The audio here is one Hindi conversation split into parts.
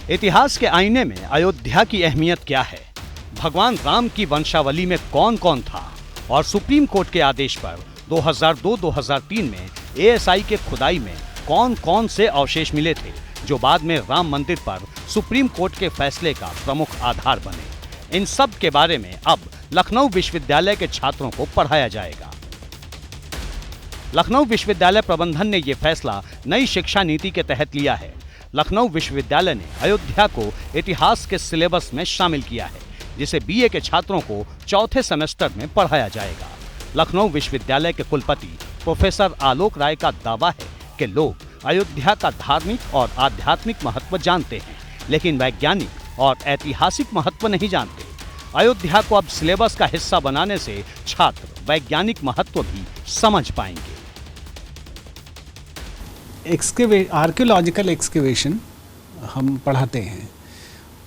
इतिहास के आईने में अयोध्या की अहमियत क्या है, भगवान राम की वंशावली में कौन कौन था और सुप्रीम कोर्ट के आदेश पर 2002-2003 में एएसआई के खुदाई में कौन कौन से अवशेष मिले थे जो बाद में राम मंदिर पर सुप्रीम कोर्ट के फैसले का प्रमुख आधार बने। इन सब के बारे में अब लखनऊ विश्वविद्यालय के छात्रों को पढ़ाया जाएगा। लखनऊ विश्वविद्यालय प्रबंधन ने यह फैसला नई शिक्षा नीति के तहत लिया है। लखनऊ विश्वविद्यालय ने अयोध्या को इतिहास के सिलेबस में शामिल किया है, जिसे बीए के छात्रों को चौथे सेमेस्टर में पढ़ाया जाएगा। लखनऊ विश्वविद्यालय के कुलपति प्रोफेसर आलोक राय का दावा है कि लोग अयोध्या का धार्मिक और आध्यात्मिक महत्व जानते हैं, लेकिन वैज्ञानिक और ऐतिहासिक महत्व नहीं जानते। अयोध्या को अब सिलेबस का हिस्सा बनाने से छात्र वैज्ञानिक महत्व भी समझ पाएंगे। आर्कियोलॉजिकल एक्सकेवेशन हम पढ़ाते हैं,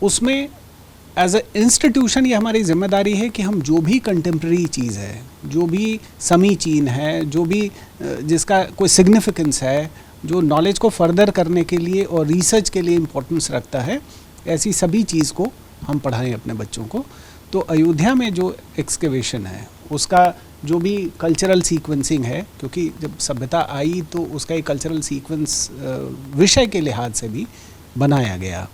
उसमें एज ए इंस्टीट्यूशन ये हमारी जिम्मेदारी है कि हम जो भी कंटेम्प्रेरी चीज़ है, जो भी समीचीन है, जो भी जिसका कोई सिग्निफिकेंस है, जो नॉलेज को फर्दर करने के लिए और रिसर्च के लिए इम्पोर्टेंस रखता है, ऐसी सभी चीज़ को हम पढ़ाएं अपने बच्चों को। तो अयोध्या में जो एक्सकेवेशन है उसका जो भी कल्चरल सीक्वेंसिंग है, क्योंकि जब सभ्यता आई तो उसका एक कल्चरल सीक्वेंस विषय के लिहाज से भी बनाया गया।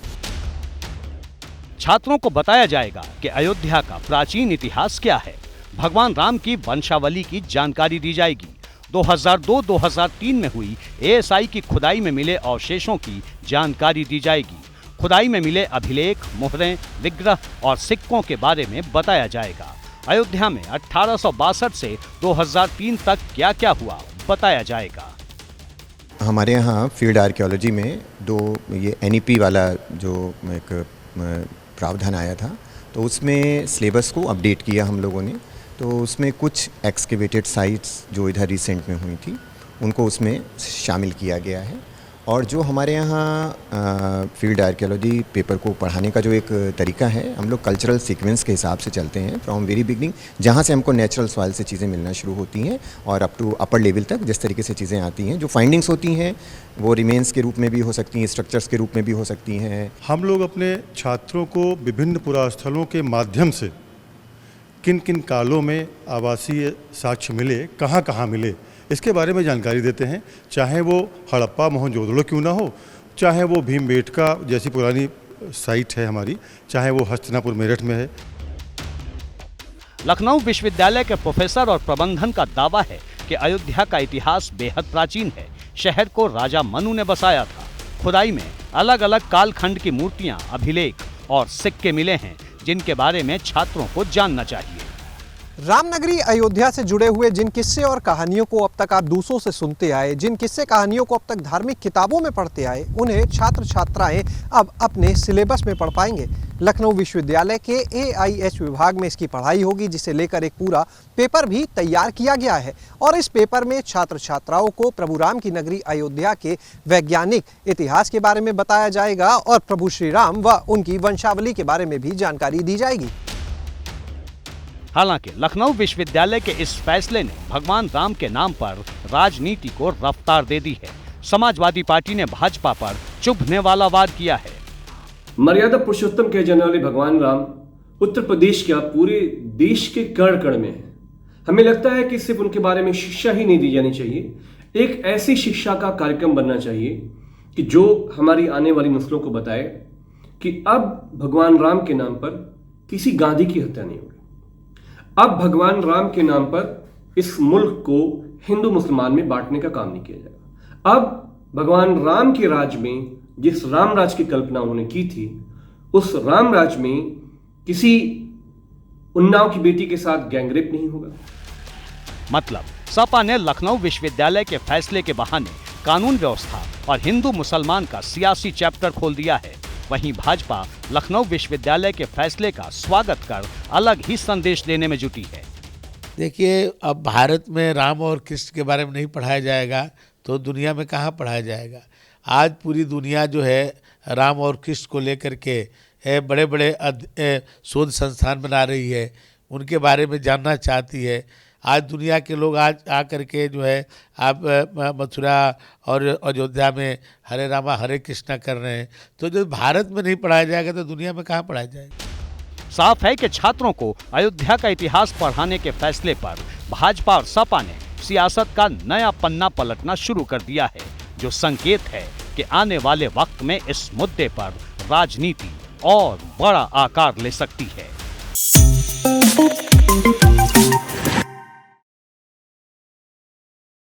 छात्रों को बताया जाएगा कि अयोध्या का प्राचीन इतिहास क्या है, भगवान राम की वंशावली की जानकारी दी जाएगी। 2002-2003 में हुई एएसआई की खुदाई में मिले अवशेषों की जानकारी दी जाएगी। खुदाई में मिले अभिलेख, मोहरें, विग्रह और सिक्कों के बारे में बताया जाएगा। अयोध्या में 1862 से 2003 तक क्या क्या हुआ बताया जाएगा। हमारे यहाँ फील्ड आर्कियोलॉजी में ये एनईपी वाला जो एक प्रावधान आया था, तो उसमें सिलेबस को अपडेट किया हम लोगों ने। तो उसमें कुछ एक्सकेवेटेड साइट्स जो इधर रिसेंट में हुई थी उनको उसमें शामिल किया गया है। और जो हमारे यहाँ फील्ड आर्कियोलॉजी पेपर को पढ़ाने का जो एक तरीका है, हम लोग कल्चरल सीक्वेंस के हिसाब से चलते हैं फ्रॉम वेरी बिगनिंग, जहाँ से हमको नेचुरल सॉइल से चीज़ें मिलना शुरू होती हैं और अप टू अपर लेवल तक जिस तरीके से चीज़ें आती हैं। जो फाइंडिंग्स होती हैं वो रिमेन्स के रूप में भी हो सकती हैं, स्ट्रक्चर्स के रूप में भी हो सकती हैं। हम लोग अपने छात्रों को विभिन्न पुरास्थलों के माध्यम से किन किन कालों में आवासीय साक्ष्य मिले, कहाँ कहाँ मिले, इसके बारे में जानकारी देते हैं। चाहे वो हड़प्पा मोहनजोदड़ो क्यों ना हो, चाहे वो भीमबेटका जैसी पुरानी साइट है हमारी, चाहे वो हस्तिनापुर मेरठ में है। लखनऊ विश्वविद्यालय के प्रोफेसर और प्रबंधन का दावा है कि अयोध्या का इतिहास बेहद प्राचीन है। शहर को राजा मनु ने बसाया था। खुदाई में अलग अलग कालखंड की मूर्तियां, अभिलेख और सिक्के मिले हैं, जिनके बारे में छात्रों को जानना चाहिए। रामनगरी अयोध्या से जुड़े हुए जिन किस्से और कहानियों को अब तक आप दूसरों से सुनते आए, जिन किस्से कहानियों को अब तक धार्मिक किताबों में पढ़ते आए, उन्हें छात्र छात्राएं अब अपने सिलेबस में पढ़ पाएंगे। लखनऊ विश्वविद्यालय के एआईएच विभाग में इसकी पढ़ाई होगी, जिसे लेकर एक पूरा पेपर भी तैयार किया गया है। और इस पेपर में छात्र छात्राओं को प्रभु राम की नगरी अयोध्या के वैज्ञानिक इतिहास के बारे में बताया जाएगा और प्रभु श्री राम व उनकी वंशावली के बारे में भी जानकारी दी जाएगी। हालांकि लखनऊ विश्वविद्यालय के इस फैसले ने भगवान राम के नाम पर राजनीति को रफ्तार दे दी है। समाजवादी पार्टी ने भाजपा पर चुभने वाला वार किया है। मर्यादा पुरुषोत्तम कहे जाने वाले भगवान राम उत्तर प्रदेश क्या पूरे देश के कण कण में है। हमें लगता है कि सिर्फ उनके बारे में शिक्षा ही नहीं दी जानी चाहिए, एक ऐसी शिक्षा का कार्यक्रम बनना चाहिए कि जो हमारी आने वाली नस्लों को बताए कि अब भगवान राम के नाम पर किसी गांधी की हत्या नहीं होगी। अब भगवान राम के नाम पर इस मुल्क को हिंदू मुसलमान में बांटने का काम नहीं किया जाएगा। अब भगवान राम के राज में जिस राम राज की कल्पना उन्होंने की थी, उस राम राज में किसी उन्नाव की बेटी के साथ गैंगरेप नहीं होगा। मतलब सपा ने लखनऊ विश्वविद्यालय के फैसले के बहाने कानून व्यवस्था और हिंदू मुसलमान का सियासी चैप्टर खोल दिया है। वहीं भाजपा लखनऊ विश्वविद्यालय के फैसले का स्वागत कर अलग ही संदेश देने में जुटी है। देखिए, अब भारत में राम और कृष्ण के बारे में नहीं पढ़ाया जाएगा तो दुनिया में कहाँ पढ़ाया जाएगा। आज पूरी दुनिया जो है राम और कृष्ण को लेकर के बड़े बड़े शोध संस्थान बना रही है, उनके बारे में जानना चाहती है। आज दुनिया के लोग आज आकर के जो है आप मथुरा और अयोध्या में हरे रामा हरे कृष्णा कर रहे हैं, तो जब भारत में नहीं पढ़ाया जाएगा तो दुनिया में कहाँ पढ़ाया जाएगा। साफ है कि छात्रों को अयोध्या का इतिहास पढ़ाने के फैसले पर भाजपा और सपा ने सियासत का नया पन्ना पलटना शुरू कर दिया है, जो संकेत है कि आने वाले वक्त में इस मुद्दे पर राजनीति और बड़ा आकार ले सकती है।